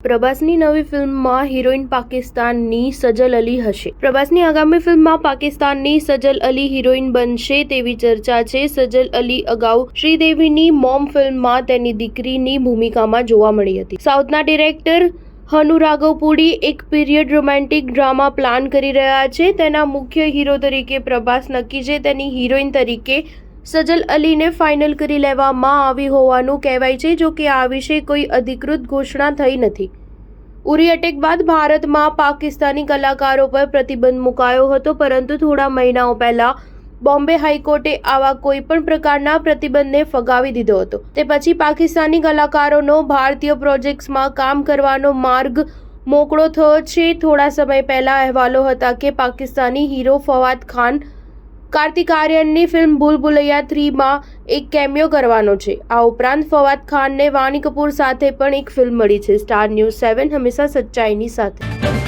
પ્રભાસની નવી ફિલ્મમાં હિરોઈન પાકિસ્તાનની સજલ અલી હશે। પ્રભાસની આગામી ફિલ્મમાં પાકિસ્તાનની સજલ અલી હિરોઈન બનશે તેવી ચર્ચા છે। સજલ અલી અગાઉ શ્રીદેવીની મોમ ફિલ્મમાં તેની દીકરીની ભૂમિકામાં જોવા મળી હતી। સાઉથના ડિરેક્ટર હનુ રાઘવપુડી એક પીરિયડ રોમેન્ટિક ડ્રામા પ્લાન કરી રહ્યા છે। તેના મુખ્ય હીરો તરીકે પ્રભાસ નક્કી છે। તેની હિરોઈન તરીકે સજલ અલીને ફાઇનલ કરી લેવામાં આવી હોવાનું કહેવાય છે। જો કે આ વિશે કોઈ અધિકૃત ઘોષણા થઈ નથી। ઉરી અટેક બાદ ભારતમાં પાકિસ્તાની કલાકારો પર પ્રતિબંધ મુકાયો હતો, પરંતુ થોડા મહિનાઓ પહેલા બોમ્બે હાઈકોર્ટે આવા કોઈ પણ પ્રકારના પ્રતિબંધને ફગાવી દીધો હતો। તે પછી પાકિસ્તાની કલાકારોનો ભારતીય પ્રોજેક્ટ્સમાં કામ કરવાનો માર્ગ મોકળો થયો છે। થોડા સમય પહેલા અહેવાલો હતા કે પાકિસ્તાની હીરો ફવાદ ખાન કાર્તિક આર્યનની ફિલ્મ ભૂલ ભુલૈયા 3માં એક કેમિયો કરવાનો છે। આ ઉપરાંત ફવાદ ખાનને વાણી કપૂર સાથે પણ એક ફિલ્મ મળી છે। સ્ટાર ન્યૂઝ 7 હંમેશા સચ્ચાઈની સાથે।